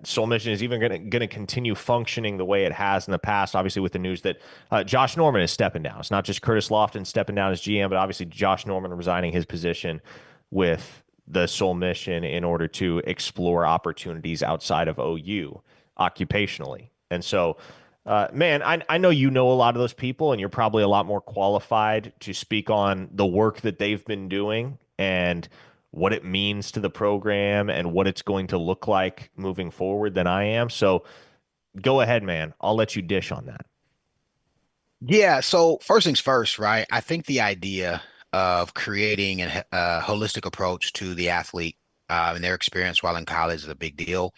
Soul Mission is even going to continue functioning the way it has in the past. Obviously, with the news that Josh Norman is stepping down. It's not just Curtis Lofton stepping down as GM, but obviously Josh Norman resigning his position with the Soul Mission in order to explore opportunities outside of OU occupationally. And so, man, I know you know a lot of those people, and you're probably a lot more qualified to speak on the work that they've been doing and what it means to the program and what it's going to look like moving forward than I am. So go ahead, man. I'll let you dish on that. Yeah, so first things first, right? I think the idea of creating a holistic approach to the athlete and their experience while in college is a big deal.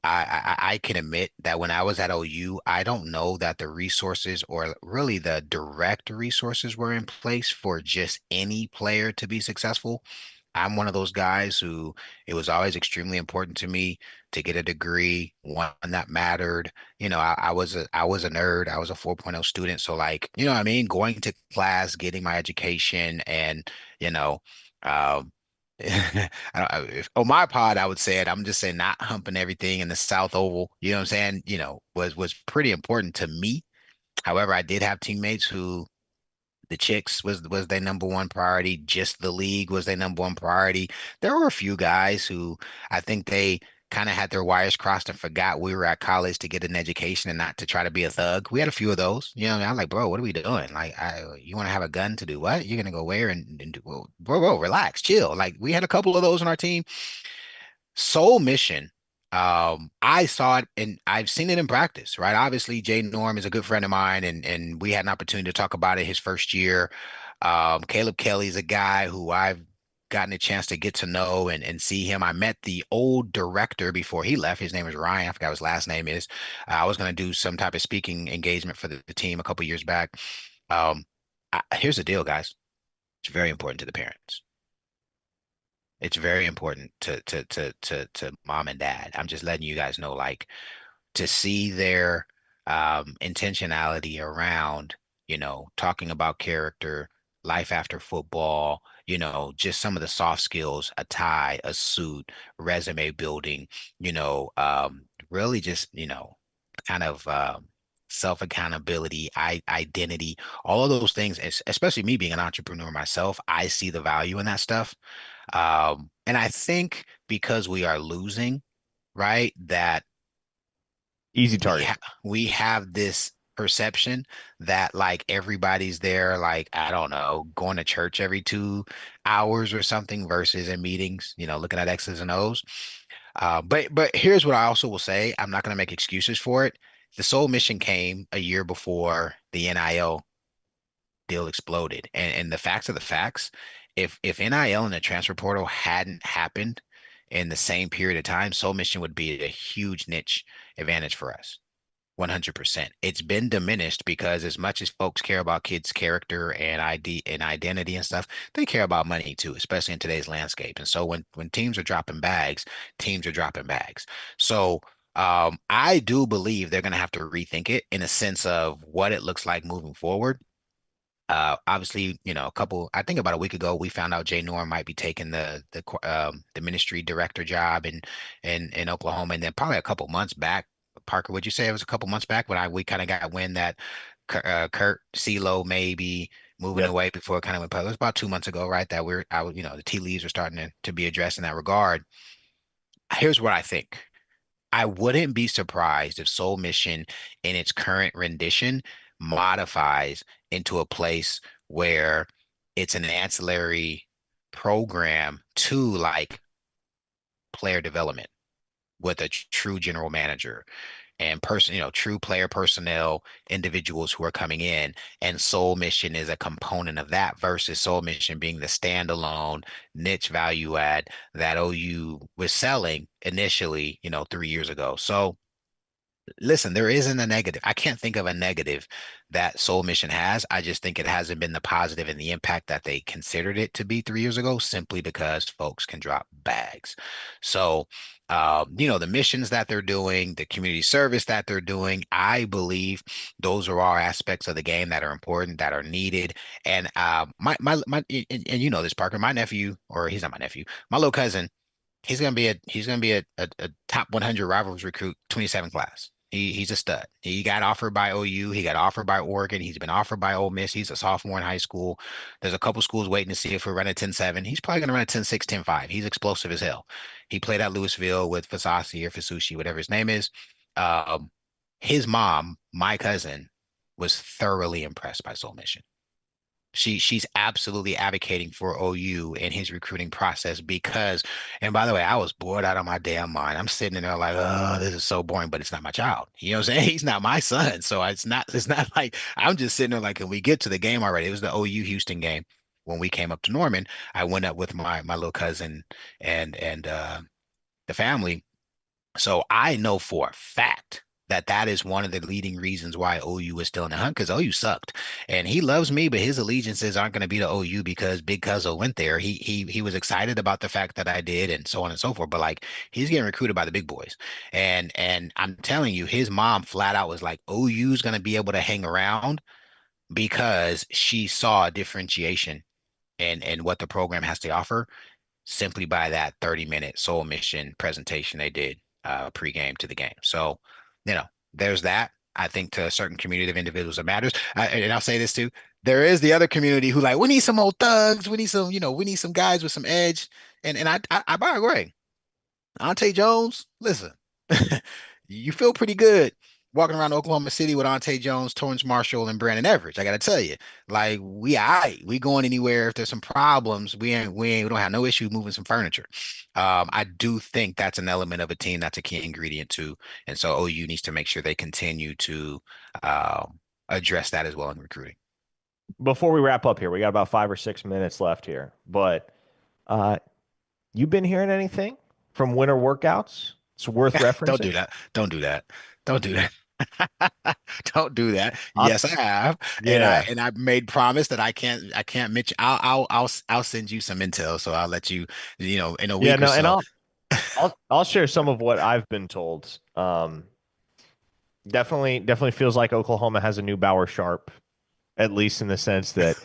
I can admit that when I was at OU, I don't know that the resources or really the direct resources were in place for just any player to be successful. I'm one of those guys who it was always extremely important to me to get a degree, one that mattered. I was a nerd. I was a 4.0 student. So like, what I mean? Going to class, getting my education and, you know, um, on my pod, I would say it. I'm just saying not humping everything in the South Oval, you know what I'm saying? Was pretty important to me. However, I did have teammates who the chicks was their number one priority. Just the league was their number one priority. There were a few guys who I think they kind of had their wires crossed and forgot we were at college to get an education and not to try to be a thug. We had a few of those. I'm like, bro, what are we doing? Like, you want to have a gun to do what? You're gonna go where and do, well, bro, relax, chill. Like, we had a couple of those on our team. Soul Mission. I saw it and I've seen it in practice, right? Obviously, Jay Norm is a good friend of mine, and we had an opportunity to talk about it his first year. Caleb Kelly's a guy who I've gotten a chance to get to know and see him. I met the old director before he left. His name is Ryan. I forgot what his last name is. I was going to do some type of speaking engagement for the team a couple years back. Um, here's the deal, guys. It's very important to the parents. It's very important to mom and dad. I'm just letting you guys know, like, to see their intentionality around, talking about character, life after football, just some of the soft skills, a tie, a suit, resume building, really just, kind of self accountability, identity, all of those things. Especially me being an entrepreneur myself, I see the value in that stuff. And I think because we are losing, right, that Easy we target. have we have this perception that like everybody's there, like I don't know, going to church every 2 hours or something versus in meetings, looking at X's and O's. But here's what I also will say: I'm not going to make excuses for it. The Soul Mission came a year before the NIL deal exploded, and the facts are the facts. If NIL and the transfer portal hadn't happened in the same period of time, Soul Mission would be a huge niche advantage for us. 100%. It's been diminished because as much as folks care about kids' character and ID and identity and stuff, they care about money too, especially in today's landscape. And so when teams are dropping bags, teams are dropping bags. So I do believe they're going to have to rethink it in a sense of what it looks like moving forward. Obviously, I think about a week ago, we found out Jay Norm might be taking the ministry director job in Oklahoma, and then probably a couple months back, Parker, would you say it was a couple months back when I we kind of got wind that Kurt CeeLo may be moving Yep. away before it kind of went public? It was about 2 months ago, right? That the tea leaves are starting to be addressed in that regard. Here's what I think. I wouldn't be surprised if Soul Mission in its current rendition modifies into a place where it's an ancillary program to like player development with a true general manager and true player personnel individuals who are coming in. And Soul Mission is a component of that versus Soul Mission being the standalone niche value add that OU was selling initially, 3 years ago. So listen, there isn't a negative. I can't think of a negative that Soul Mission has. I just think it hasn't been the positive and the impact that they considered it to be 3 years ago, simply because folks can drop bags. So, the missions that they're doing, the community service that they're doing, I believe those are all aspects of the game that are important, that are needed. And and you know this, Parker, my nephew, or he's not my nephew, my little cousin. He's gonna be a top 100 rivals recruit 27 class. He's a stud. He got offered by OU. He got offered by Oregon. He's been offered by Ole Miss. He's a sophomore in high school. There's a couple schools waiting to see if he'll run a 10-7. He's probably gonna run a 10-6, 10-5. He's explosive as hell. He played at Louisville with Fasasi or Fasushi, whatever his name is. Um, his mom, my cousin, was thoroughly impressed by Soul Mission. She's absolutely advocating for OU in his recruiting process because, and by the way, I was bored out of my damn mind. I'm sitting in there like, oh, this is so boring, but it's not my child. You know what I'm saying? He's not my son. So it's not like I'm just sitting there like, can we get to the game already? It was the OU Houston game when we came up to Norman. I went up with my little cousin and the family, so I know for a fact that that is one of the leading reasons why OU is still in the hunt, because OU sucked. And he loves me, but his allegiances aren't going to be to OU because Big Cuzzo went there. He was excited about the fact that I did and so on and so forth. But like he's getting recruited by the big boys. And I'm telling you, his mom flat out was like, OU's going to be able to hang around because she saw a differentiation in what the program has to offer simply by that 30-minute Soul Mission presentation they did pregame to the game. So, you know, there's that. I think to a certain community of individuals it matters. And I'll say this too. There is the other community who like, we need some old thugs. We need some, we need some guys with some edge. And I by the way, Ante Jones, listen, you feel pretty good walking around Oklahoma City with Ante Jones, Torrance Marshall, and Brandon Everidge. I gotta tell you, like we going anywhere if there's some problems. We don't have no issue moving some furniture. I do think that's an element of a team that's a key ingredient too, and so OU needs to make sure they continue to address that as well in recruiting. Before we wrap up here, we got about 5 or 6 minutes left here. But uh, you been hearing anything from winter workouts? It's worth Don't do referencing. that. Don't do that. Don't do that. Don't do that. I'll, Yes, I have, and I yeah, and I've made promise that I can't mention. I'll send you some intel, so I'll let you in a yeah, week or no, and so. I'll share some of what I've been told. Definitely feels like Oklahoma has a new Bauer Sharp, at least in the sense that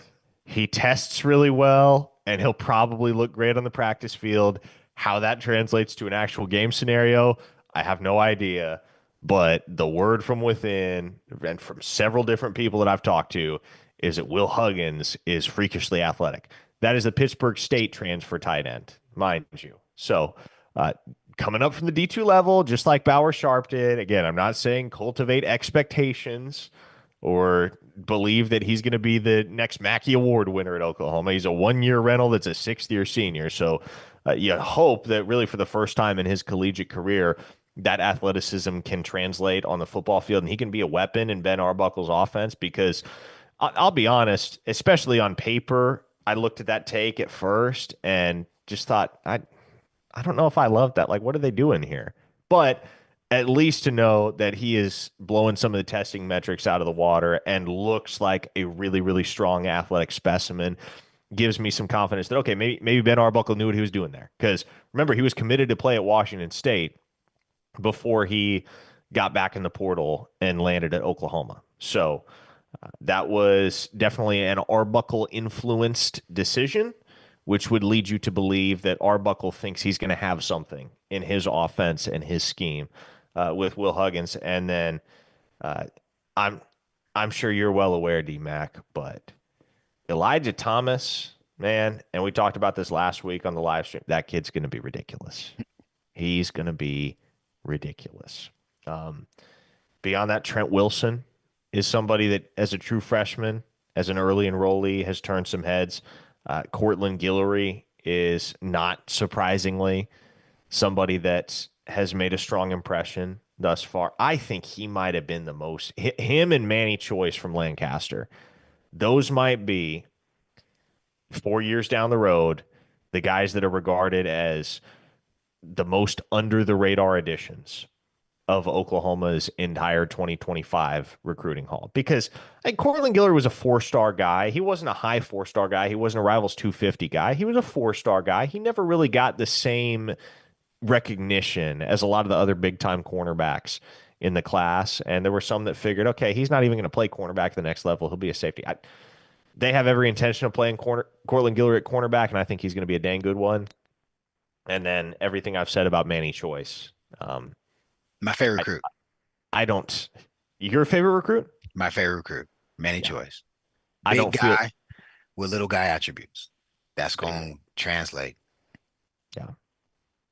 he tests really well and he'll probably look great on the practice field. How that translates to an actual game scenario, I have no idea. But the word from within and from several different people that I've talked to is that Will Huggins is freakishly athletic. That is a Pittsburgh State transfer tight end, mind you. So, uh, coming up from the D2 level, just like Bauer Sharp did. Again, I'm not saying cultivate expectations or believe that he's going to be the next Mackey Award winner at Oklahoma. He's a 1 year rental that's a 6th year senior. So you hope that really for the first time in his collegiate career, that athleticism can translate on the football field and he can be a weapon in Ben Arbuckle's offense because I'll be honest, especially on paper, I looked at that take at first and just thought, I don't know if I love that. Like, what are they doing here? But at least to know that he is blowing some of the testing metrics out of the water and looks like a really, really strong athletic specimen gives me some confidence that, okay, maybe Ben Arbuckle knew what he was doing there. Because remember, he was committed to play at Washington State before he got back in the portal and landed at Oklahoma. So that was definitely an Arbuckle influenced decision, which would lead you to believe that Arbuckle thinks he's going to have something in his offense and his scheme with Will Huggins. And then uh, I'm I'm sure you're well aware, D Mac, but Elijah Thomas, man, and we talked about this last week on the live stream. That kid's going to be ridiculous. He's going to be ridiculous. Um, Beyond that, Trent Wilson is somebody that, as a true freshman, as an early enrollee, has turned some heads. Cortland Guillory is not surprisingly somebody that has made a strong impression thus far. I think he might have been the most, him and Manny Choice from Lancaster. Those might be 4 years down the road, the guys that are regarded as the most under the radar additions of Oklahoma's entire 2025 recruiting haul. Because like, Cortland Giller was a 4-star guy. He wasn't a high 4-star guy. He wasn't a Rivals 250 guy. He was a 4-star guy. He never really got the same recognition as a lot of the other big time cornerbacks in the class. And there were some that figured, okay, he's not even going to play cornerback at the next level. He'll be a safety. They have every intention of playing Cortland Giller at cornerback, and I think he's going to be a dang good one. And then everything I've said about Manny Choice. Um, My favorite I, recruit. I don't. Your favorite recruit? My favorite recruit. Manny Yeah. Choice. I Big don't feel guy with little guy attributes. That's bingo. going to translate. Yeah.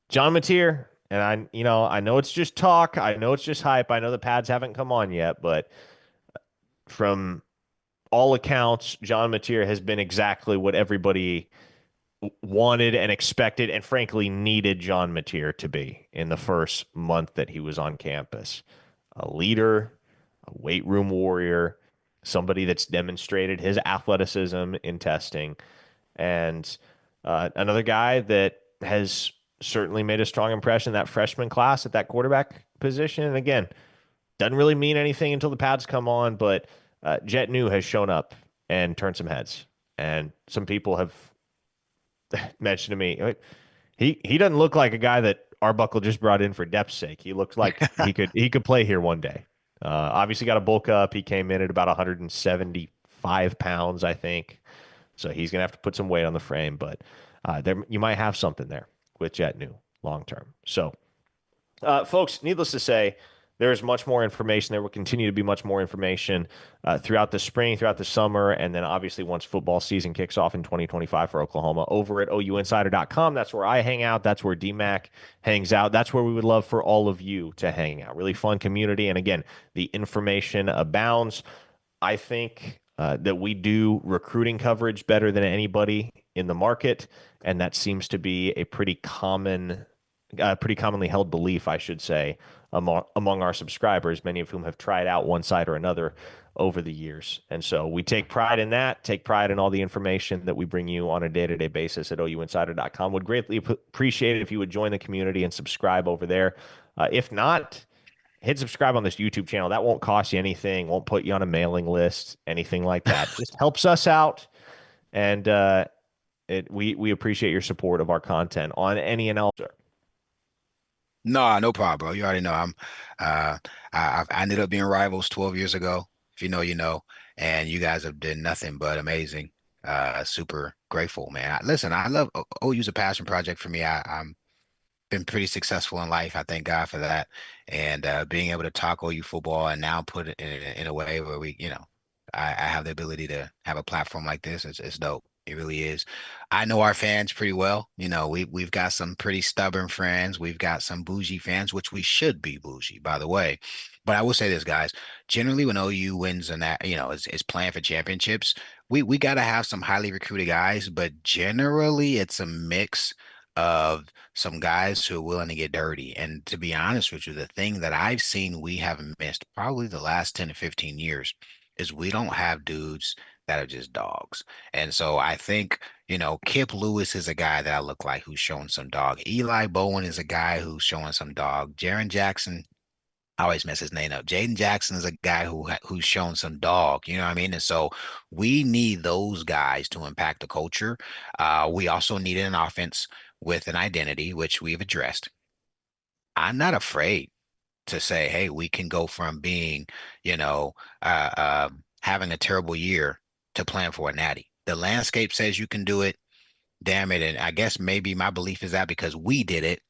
John Mateer, and I know it's just talk. I know it's just hype. I know the pads haven't come on yet, but from all accounts, John Mateer has been exactly what everybody wanted and expected and frankly needed John Mateer to be in the first month that he was on campus. A leader, a weight room warrior, somebody that's demonstrated his athleticism in testing, and another guy that has certainly made a strong impression in that freshman class at that quarterback position. And again, doesn't really mean anything until the pads come on, but Jet New has shown up and turned some heads. And some people have mentioned to me, he doesn't look like a guy that Arbuckle just brought in for depth's sake. He looks like he could play here one day. Obviously got a bulk up. He came in at about 175 pounds, I think. So he's gonna have to put some weight on the frame, but there you might have something there with Jet New long term. So folks, needless to say, there is much more information. There will continue to be much more information throughout the spring, throughout the summer, and then obviously once football season kicks off in 2025 for Oklahoma over at OUinsider.com. That's where I hang out. That's where DMAC hangs out. That's where we would love for all of you to hang out. Really fun community. And again, the information abounds. I think that we do recruiting coverage better than anybody in the market, and that seems to be a pretty commonly held belief, I should say, among our subscribers, many of whom have tried out one side or another over the years. And so we take pride in that, take pride in all the information that we bring you on a day-to-day basis at OUinsider.com. Would greatly appreciate it if you would join the community and subscribe over there. If not, hit subscribe on this YouTube channel. That won't cost you anything, won't put you on a mailing list, anything like that. Just helps us out. And we appreciate your support of our content on any and all. No, no problem, bro. You already know I ended up being rivals 12 years ago. If you know, you know. And you guys have done nothing but amazing. Super grateful, man. Listen, I love OU's a passion project for me. been pretty successful in life. I thank God for that. And being able to talk OU football and now put it in a way where I have the ability to have a platform like this. It's dope. It really is. I know our fans pretty well. We've got some pretty stubborn friends. We've got some bougie fans, which we should be bougie, by the way. But I will say this, guys. Generally, when OU wins and that, is playing for championships, we got to have some highly recruited guys, but generally it's a mix of some guys who are willing to get dirty. And to be honest with you, the thing that I've seen we have missed probably the last 10 to 15 years is we don't have dudes that are just dogs. And so I think, Kip Lewis is a guy that I look like who's showing some dog. Eli Bowen is a guy who's showing some dog. Jaron Jackson, I always mess his name up. Jaden Jackson is a guy who's shown some dog, you know what I mean? And so we need those guys to impact the culture. We also need an offense with an identity, which we've addressed. I'm not afraid to say, hey, we can go from being, having a terrible year to playing for a natty. The landscape says you can do it. Damn it. And I guess maybe my belief is that because we did it,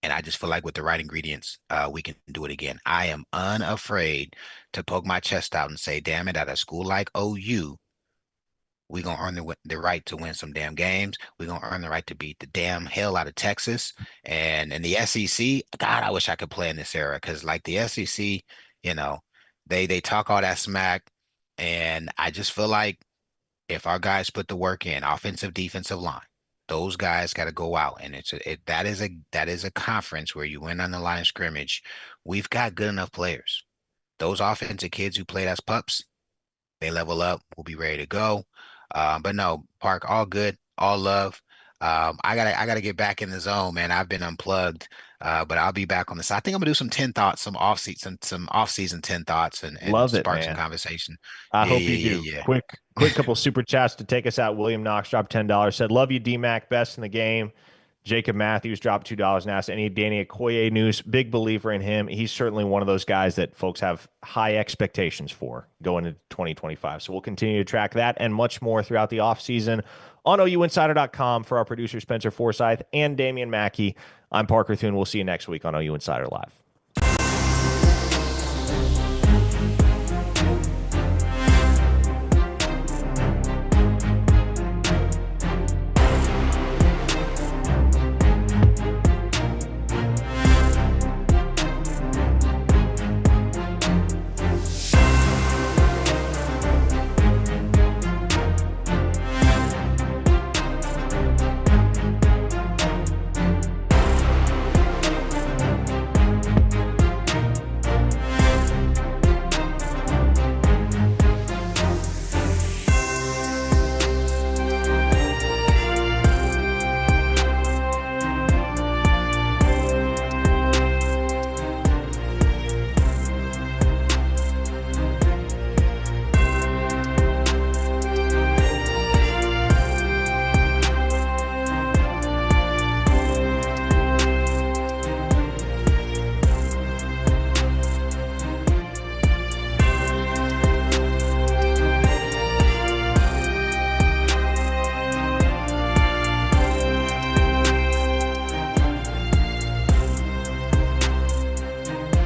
and I just feel like with the right ingredients, we can do it again. I am unafraid to poke my chest out and say, damn it, at a school like OU, we're going to earn the right to win some damn games. We're going to earn the right to beat the damn hell out of Texas. And in the SEC, God, I wish I could play in this era because, like, the SEC, you know, they talk all that smack. And I just feel like if our guys put the work in, offensive, defensive line, those guys got to go out, and that is a conference where you win on the line of scrimmage. We've got good enough players. Those offensive kids who played as pups, they level up. We'll be ready to go. But no, Park, all good, all love. I gotta get back in the zone, man. I've been unplugged, but I'll be back on the side. I think I'm gonna do some 10 thoughts, some off-season 10 thoughts and Love it, spark some man. conversation. I Yeah, hope you yeah, do. yeah, Quick couple super chats to take us out. William Knox dropped $10. Said, love you, D-Mac, best in the game. Jacob Matthews dropped $2 and asked any Danny Okoye news. Big believer in him. He's certainly one of those guys that folks have high expectations for going into 2025. So we'll continue to track that and much more throughout the offseason on OUinsider.com for our producer Spencer Forsyth and Damian Mackey. I'm Parker Thune. We'll see you next week on OU Insider Live.